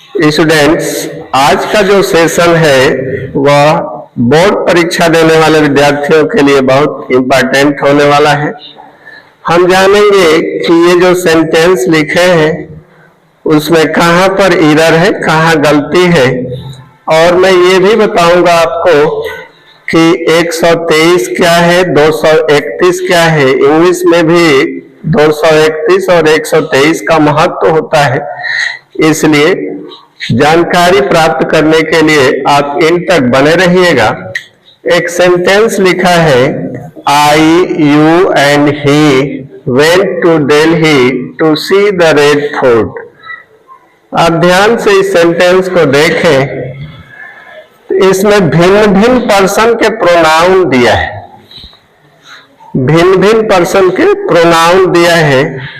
Students, आज का जो सेशन है वह बोर्ड परीक्षा देने वाले विद्यार्थियों के लिए बहुत इम्पोर्टेंट होने वाला है। हम जानेंगे कि ये जो सेंटेंस लिखे हैं उसमें कहाँ पर एरर है, कहाँ गलती है, और मैं ये भी बताऊंगा आपको कि 123 क्या है, 231 क्या है। इंग्लिश में भी 231 और 123 का महत्व होता है, इसलिए जानकारी प्राप्त करने के लिए आप इन तक बने रहिएगा। एक सेंटेंस लिखा है, I, you and he went to Delhi to see the red Fort. आप ध्यान से इस सेंटेंस को देखें, इसमें भिन्न भिन्न पर्सन के प्रोनाउन दिया है, भिन्न भिन्न पर्सन के प्रोनाउन दिया है।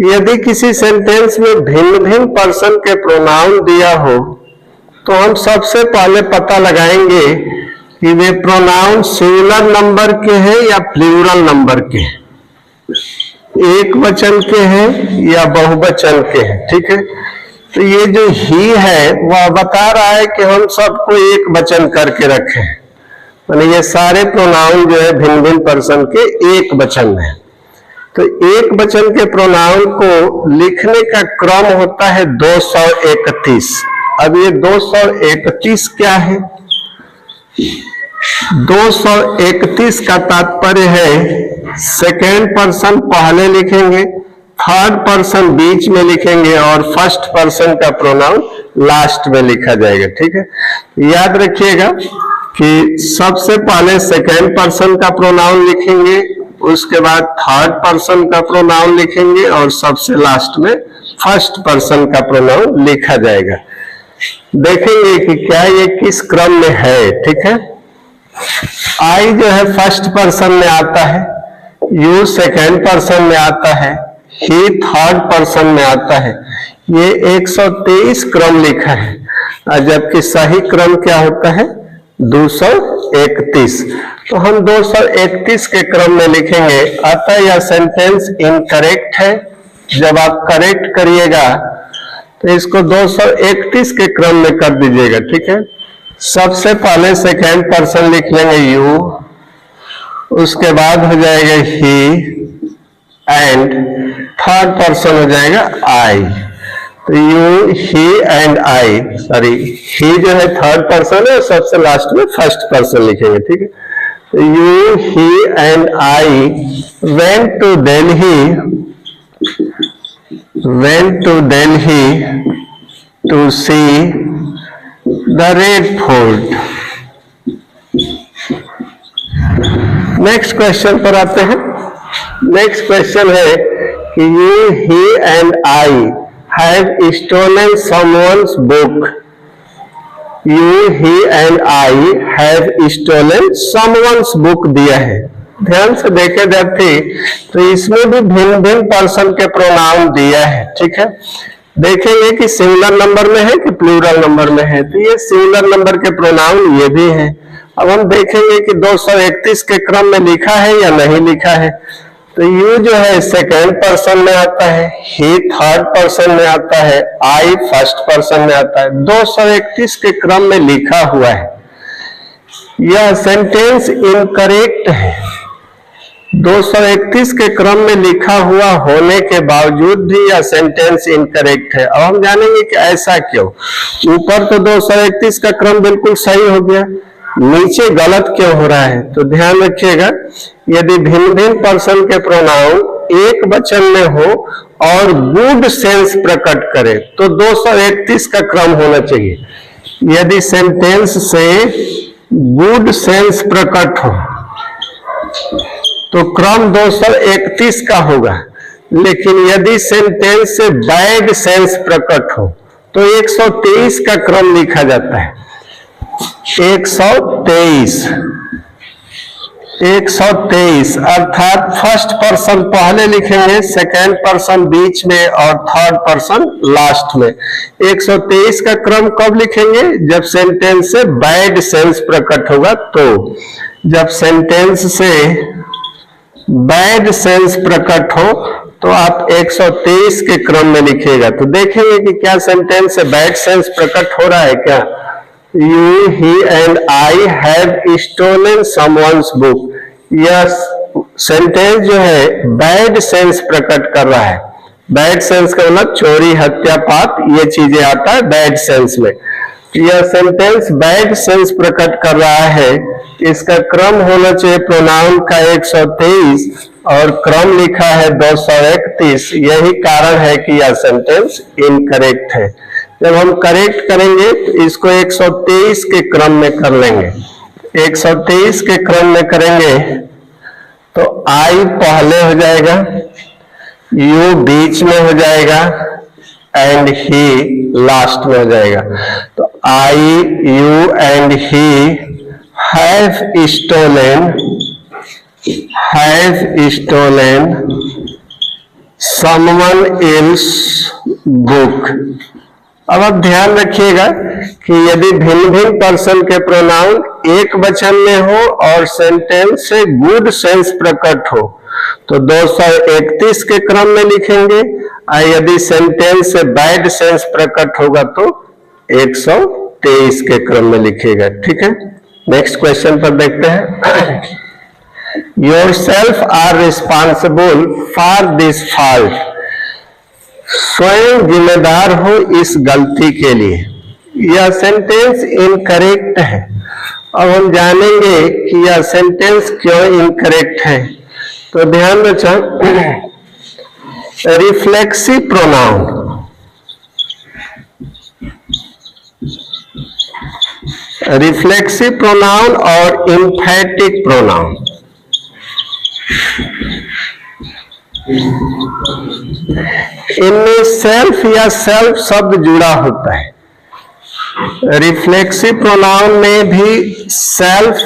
यदि किसी सेंटेंस में भिन्न भिन्न पर्सन के प्रोनाउन दिया हो तो हम सबसे पहले पता लगाएंगे कि वे प्रोनाउन सिंगुलर नंबर के हैं या प्लूरल नंबर के हैं, एक वचन के हैं या बहुवचन के हैं। ठीक है, तो ये जो ही है वह बता रहा है कि हम सबको एक वचन करके रखे हैं, यानी ये सारे प्रोनाउन जो है भिन्न भिन्न पर्सन के एक वचन में। तो एक वचन के प्रोनाउन को लिखने का क्रम होता है 231। अब ये 231 क्या है? 231 का तात्पर्य है सेकेंड पर्सन पहले लिखेंगे, थर्ड पर्सन बीच में लिखेंगे और फर्स्ट पर्सन का प्रोनाउन लास्ट में लिखा जाएगा। ठीक है, याद रखिएगा कि सबसे पहले सेकेंड पर्सन का प्रोनाउन लिखेंगे, उसके बाद थर्ड पर्सन का प्रोनाउन लिखेंगे और सबसे लास्ट में फर्स्ट पर्सन का प्रोनाउन लिखा जाएगा। देखेंगे कि क्या ये किस क्रम में है। ठीक है, आई जो है फर्स्ट पर्सन में आता है, यू सेकेंड पर्सन में आता है, ही थर्ड पर्सन में आता है। ये 123 क्रम लिखा है, जबकि सही क्रम क्या होता है? 231। तो हम 231 के क्रम में लिखेंगे। अतः यह सेंटेंस इनकरेक्ट है। जब आप करेक्ट करिएगा तो इसको 231 के क्रम में कर दीजिएगा। ठीक है, सबसे पहले सेकेंड पर्सन लिख लेंगे यू, उसके बाद हो जाएगा ही एंड थर्ड पर्सन हो जाएगा आई। तो you, he and I, sorry he जो है थर्ड पर्सन है, सबसे लास्ट में फर्स्ट पर्सन लिखेंगे। ठीक है, तो you, he and I went to Delhi to see the red fort. Next question पर आते हैं। नेक्स्ट क्वेश्चन है कि you, he and I have stolen someone's book. You, he and I have stolen someone's book दिया है। ध्यान से देखे जाते तो इसमें भी भिन्न भिन्न पर्सन के प्रोनाउन दिया है। ठीक है, देखेंगे कि सिंगुलर नंबर में है कि प्लूरल नंबर में है। तो ये सिंगुलर नंबर के प्रोनाउन ये भी है। अब हम देखेंगे कि 231 के क्रम में लिखा है या नहीं लिखा है। तो यू जो है सेकेंड पर्सन में आता है, ही थर्ड पर्सन में आता है, आई फर्स्ट पर्सन में आता है। 231 के क्रम में लिखा हुआ है। यह सेंटेंस इनकरेक्ट है। 231 के क्रम में लिखा हुआ होने के बावजूद भी यह सेंटेंस इनकरेक्ट है। अब हम जानेंगे कि ऐसा क्यों। ऊपर तो 231 का क्रम बिल्कुल सही हो गया, नीचे गलत क्यों हो रहा है? तो ध्यान रखिएगा, यदि भिन्न भिन्न पर्सन के प्रोनाउन एक वचन में हो और गुड सेंस प्रकट करे तो 231 का क्रम होना चाहिए। यदि सेंटेंस से गुड सेंस प्रकट हो तो क्रम 231 का होगा, लेकिन यदि सेंटेंस से बैड सेंस प्रकट हो तो 123 का क्रम लिखा जाता है। 123 अर्थात फर्स्ट पर्सन पहले लिखेंगे, सेकेंड पर्सन बीच में और थर्ड पर्सन लास्ट में। 123 का क्रम कब लिखेंगे? जब सेंटेंस से बैड सेंस प्रकट होगा। तो जब सेंटेंस से बैड सेंस प्रकट हो तो आप 123 के क्रम में लिखिएगा। तो देखेंगे कि क्या सेंटेंस से बैड सेंस प्रकट हो रहा है क्या। You, he and I have stolen someone's book, यह सेंटेंस जो है बैड सेंस प्रकट कर रहा है। बैड सेंस का मतलब चोरी, हत्या, पाप, ये चीजें आता है बैड सेंस में। यह सेंटेंस बैड सेंस प्रकट कर रहा है। इसका क्रम होना चाहिए प्रोनाउन का 123 और क्रम लिखा है 231। यही कारण है कि यह सेंटेंस इनकरेक्ट है। जब हम करेक्ट करेंगे तो इसको 123 के क्रम में कर लेंगे। 123 के क्रम में करेंगे तो आई पहले हो जाएगा, यू बीच में हो जाएगा एंड ही लास्ट में हो जाएगा। तो I, you and he have stolen someone else book. अब आप ध्यान रखिएगा कि यदि भिन्न भिन्न पर्सन के प्रोनाउन एक वचन में हो और सेंटेंस से गुड सेंस प्रकट हो तो 231 के क्रम में लिखेंगे, और यदि सेंटेंस से बैड सेंस प्रकट होगा तो 123 के क्रम में लिखिएगा। ठीक है, नेक्स्ट क्वेश्चन पर देखते हैं। Yourself are responsible for this fault, स्वयं जिम्मेदार हो इस गलती के लिए। यह सेंटेंस इनकरेक्ट है। अब हम जानेंगे कि यह सेंटेंस क्यों इनकरेक्ट है। तो ध्यान रखें, रिफ्लेक्सिव प्रोनाउन, रिफ्लेक्सिव प्रोनाउन और एम्फैटिक प्रोनाउन, इनमें सेल्फ या सेल्फ शब्द जुड़ा होता है। रिफ्लेक्सिव प्रोनाउन में भी सेल्फ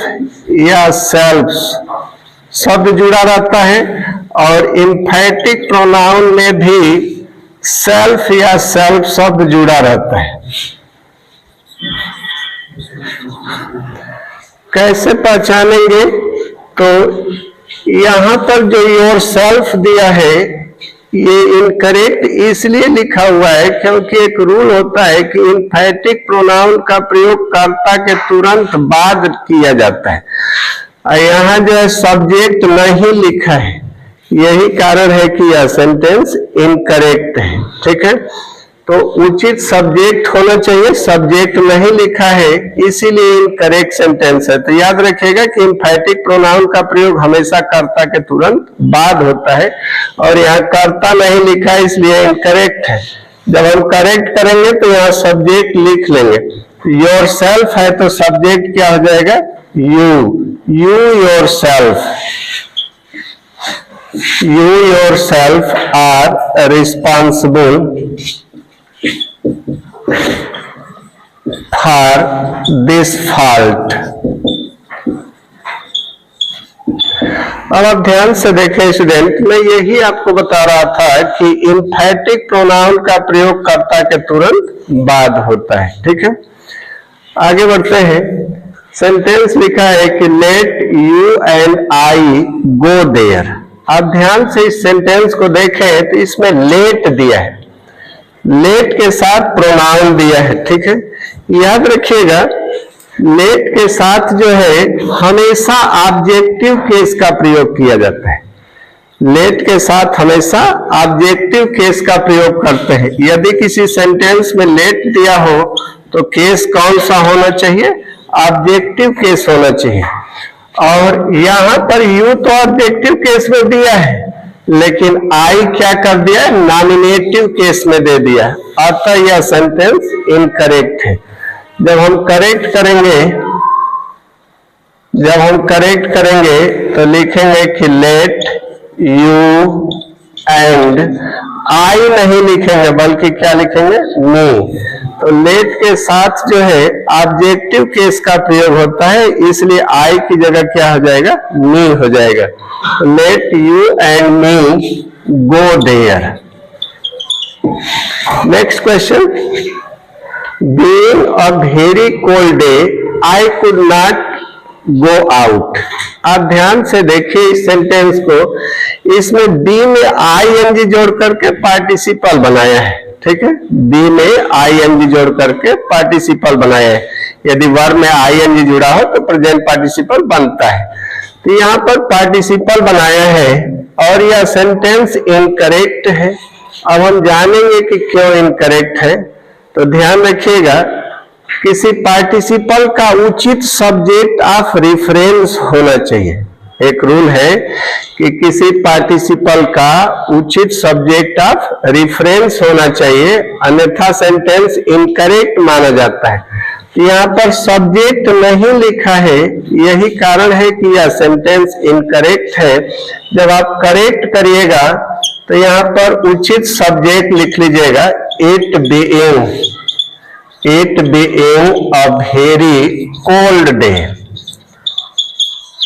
या सेल्फ्स शब्द जुड़ा रहता है और एम्फैटिक प्रोनाउन में भी सेल्फ या सेल्फ शब्द जुड़ा रहता है। कैसे पहचानेंगे? तो यहां पर जो योर सेल्फ दिया है ये इनकरेक्ट इसलिए लिखा हुआ है क्योंकि एक रूल होता है कि एम्फैटिक प्रोनाउन का प्रयोग कर्ता के तुरंत बाद किया जाता है। यहाँ जो है सब्जेक्ट नहीं लिखा है, यही कारण है कि यह सेंटेंस इनकरेक्ट है। ठीक है, तो उचित सब्जेक्ट होना चाहिए, सब्जेक्ट नहीं लिखा है इसीलिए इनकरेक्ट सेंटेंस है। तो याद रखिएगा कि एम्फैटिक प्रोनाउन का प्रयोग हमेशा कर्ता के तुरंत बाद होता है और यहाँ कर्ता नहीं लिखा है इसलिए इनकरेक्ट है। जब हम करेक्ट करेंगे तो यहाँ सब्जेक्ट लिख लेंगे। योर सेल्फ है तो सब्जेक्ट क्या हो जाएगा? You, you yourself are responsible for this fault। अब आप ध्यान से देखें स्टूडेंट, मैं यही आपको बता रहा था कि एम्फैटिक प्रोनाउन का प्रयोग कर्ता के तुरंत बाद होता है। ठीक है, आगे बढ़ते हैं। सेंटेंस लिखा है कि let you and I go there. आप ध्यान से इस सेंटेंस को देखें तो इसमें लेट दिया है, लेट के साथ प्रोनाउन दिया है। ठीक है, याद रखिएगा लेट के साथ जो है हमेशा ऑब्जेक्टिव केस का प्रयोग किया जाता है। लेट के साथ हमेशा ऑब्जेक्टिव केस का प्रयोग करते हैं। यदि किसी सेंटेंस में लेट दिया हो तो केस कौन सा होना चाहिए? ऑब्जेक्टिव केस होना चाहिए। और यहां पर यू तो ऑब्जेक्टिव केस में दिया है लेकिन आई क्या कर दिया है? नॉमिनेटिव केस में दे दिया है। अतः यह सेंटेंस इनकरेक्ट है। जब हम करेक्ट करेंगे तो लिखेंगे कि लेट यू एंड आई नहीं लिखेंगे बल्कि क्या लिखेंगे? मी। तो लेट के साथ जो है ऑब्जेक्टिव केस का प्रयोग होता है इसलिए आई की जगह क्या हो जाएगा? मी हो जाएगा। Let you and me go there. Next question, being a very cold day I could not go out. आप ध्यान से देखिए इस सेंटेंस को, इसमें बी में आईएनजी जोड़ करके पार्टिसिपल बनाया है, ठीक है। बी में आईएनजी जोड़ करके पार्टिसिपल बनाया है। यदि वर्ब में आईएनजी जुड़ा हो तो प्रेजेंट पार्टिसिपल बनता है। तो यहाँ पर पार्टिसिपल बनाया है और यह सेंटेंस इनकरेक्ट है। अब हम जानेंगे कि क्यों इनकरेक्ट है। तो ध्यान रखिएगा, किसी पार्टिसिपल का उचित सब्जेक्ट ऑफ रेफरेंस होना चाहिए। एक रूल है कि किसी पार्टिसिपल का उचित सब्जेक्ट ऑफ रेफरेंस होना चाहिए, अन्यथा सेंटेंस इनकरेक्ट माना जाता है। तो यहाँ पर सब्जेक्ट नहीं लिखा है, यही कारण है कि यह सेंटेंस इनकरेक्ट है। जब आप करेक्ट करिएगा तो यहाँ पर उचित सब्जेक्ट लिख लीजिएगा, it being a very cold day.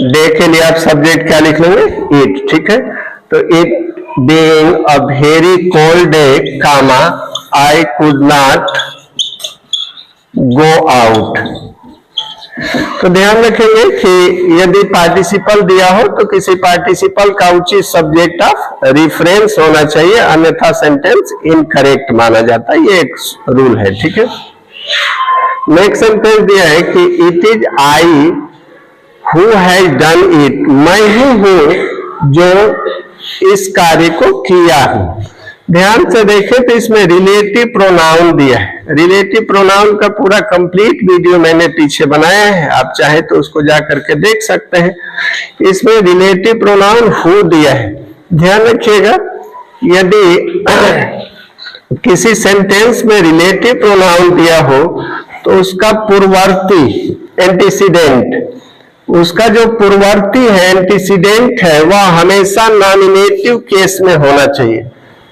Day के लिए आप सब्जेक्ट क्या लिख लेंगे, इट, ठीक है। तो it being a very cold day comma I could not go out. तो ध्यान रखेंगे कि यदि पार्टिसिपल दिया हो तो किसी पार्टिसिपल का उचित सब्जेक्ट ऑफ रेफरेंस होना चाहिए, अन्यथा सेंटेंस इनकरेक्ट माना जाता है। ये एक रूल है, ठीक है। नेक्स्ट सेंटेंस दिया है कि it is I who has done it. मैं ही हूं जो इस कार्य को किया हूं। ध्यान से देखें तो इसमें रिलेटिव प्रोनाउन दिया है। रिलेटिव प्रोनाउन का पूरा कंप्लीट वीडियो मैंने पीछे बनाया है, आप चाहे तो उसको जा करके देख सकते हैं। इसमें रिलेटिव प्रोनाउन हु दिया है। ध्यान रखिएगा, यदि किसी सेंटेंस में रिलेटिव प्रोनाउन दिया हो तो उसका पूर्ववर्ती एंटीसीडेंट, उसका जो पूर्ववर्ती है एंटीसीडेंट है, वह हमेशा नॉमिनेटिव केस में होना चाहिए।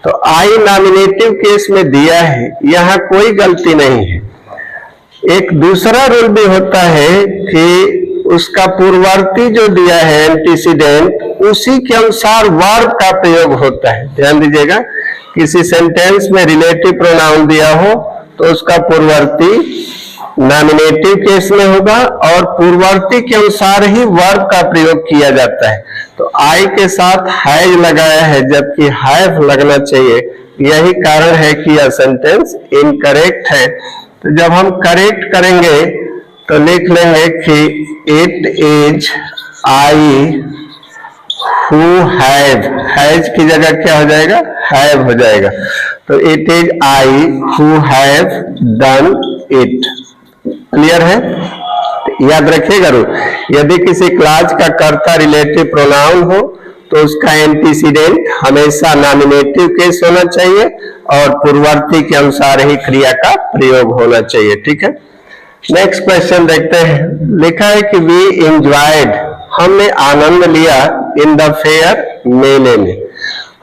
तो आई नॉमिनेटिव केस में दिया है, यहाँ कोई गलती नहीं है। एक दूसरा रूल भी होता है कि उसका पूर्ववर्ती जो दिया है एंटीसीडेंट, उसी के अनुसार वर्ब का प्रयोग होता है। ध्यान दीजिएगा, किसी सेंटेंस में रिलेटिव प्रोनाउन दिया हो तो उसका पूर्ववर्ती नॉमिनेटिव केस में होगा और पूर्ववर्ती के अनुसार ही वर्ब का प्रयोग किया जाता है। तो आई के साथ हैज लगाया है जबकि हैव लगना चाहिए, यही कारण है कि यह सेंटेंस इनकरेक्ट है। तो जब हम करेक्ट करेंगे तो लिख लेंगे कि it is I who has की जगह क्या हो जाएगा, हैव हो जाएगा। तो it is I who have done it. Clear है? याद रखिएगा रूल, यदि किसी क्लास का कर्ता रिलेटिव प्रोनाउन हो तो उसका एंटीसीडेंट हमेशा नॉमिनेटिव केस होना चाहिए और पूर्ववर्ती के अनुसार ही क्रिया का प्रयोग होना चाहिए, ठीक है। नेक्स्ट क्वेश्चन देखते हैं। लिखा है कि वी एंजॉयड, हमने आनंद लिया, इन द फेयर, मेले में।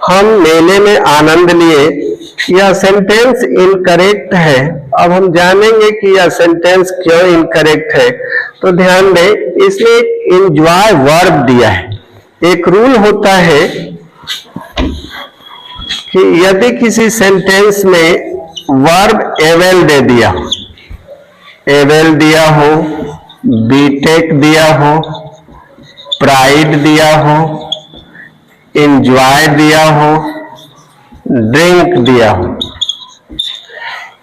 हम मेले में आनंद लिए। यह सेंटेंस इनकरेक्ट है। अब हम जानेंगे कि यह सेंटेंस क्यों इनकरेक्ट है। तो ध्यान दें, इसमें एक एंजॉय वर्ब दिया है। एक रूल होता है कि यदि किसी सेंटेंस में वर्ब एवेल दे दिया हो, एवेल दिया हो, बीटेक दिया हो, प्राइड दिया हो, एंजॉय दिया हो, ड्रिंक दिया हो,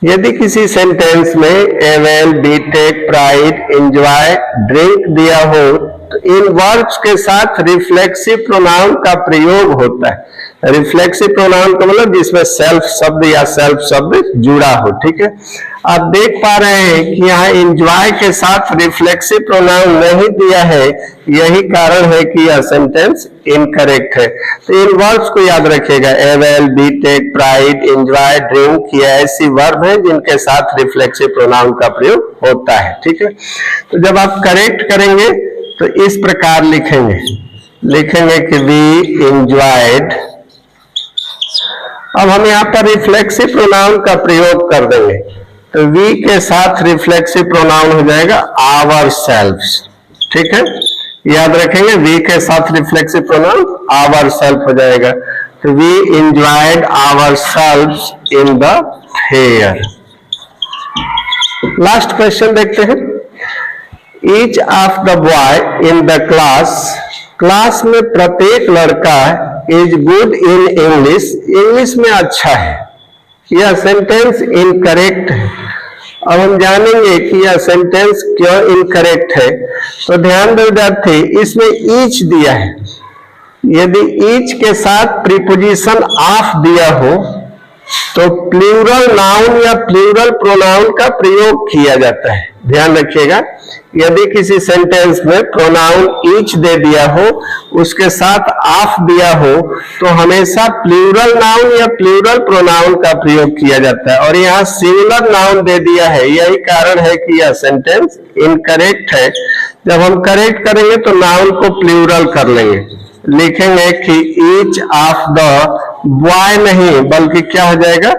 यदि किसी सेंटेंस में avail, betake, pride, enjoy, drink दिया हो तो इन वर्ब्स के साथ रिफ्लेक्सिव प्रोनाउन का प्रयोग होता है। रिफ्लेक्सिव प्रोनाउन का मतलब जिसमें सेल्फ शब्द या सेल्फ शब्द जुड़ा हो, ठीक है। आप देख पा रहे हैं कि यहाँ एंजॉय के साथ रिफ्लेक्सिव प्रोनाउन नहीं दिया है, यही कारण है कि यह सेंटेंस इनकरेक्ट है। तो इन वर्ब्स को याद रखिएगा, avail, betake, pride, enjoy, drink, ये ऐसी वर्ब है जिनके साथ रिफ्लेक्सिव प्रोनाउन का प्रयोग होता है, ठीक है। तो जब आप करेक्ट करेंगे तो इस प्रकार लिखेंगे, लिखेंगे कि वी एंजॉयड। अब हम यहाँ पर रिफ्लेक्सिव प्रोनाउन का प्रयोग कर देंगे, तो वी के साथ रिफ्लेक्सिव प्रोनाउन हो जाएगा आवर सेल्व्स, ठीक है। याद रखेंगे, वी के साथ रिफ्लेक्सिव प्रोनाउन आवर सेल्फ हो जाएगा। तो we enjoyed our selves in the fair. Last question देखते हैं। Each of the boy in the class, class में प्रत्येक लड़का is good in English, English में अच्छा है, यह सेंटेंस इनकरेक्ट है। अब हम जानेंगे कि यह सेंटेंस क्यों इनकरेक्ट है। तो ध्यान दो विद्यार्थी, इसमें ईच दिया है, यदि ईच के साथ प्रीपोजिशन ऑफ दिया हो तो प्लूरल नाउन या प्लूरल प्रोनाउन का प्रयोग किया जाता है। ध्यान रखिएगा, यदि किसी सेंटेंस में प्रोनाउन ईच दे दिया हो, उसके साथ ऑफ दिया हो, तो हमेशा प्लूरल नाउन या प्लूरल प्रोनाउन का प्रयोग किया जाता है। और यहाँ सिंगुलर नाउन दे दिया है, यही कारण है कि यह सेंटेंस इनकरेक्ट है। जब हम करेक्ट करेंगे तो नाउन को प्लूरल कर लेंगे, लिखेंगे कि ईच ऑफ द बॉय नहीं, बल्कि क्या हो जाएगा,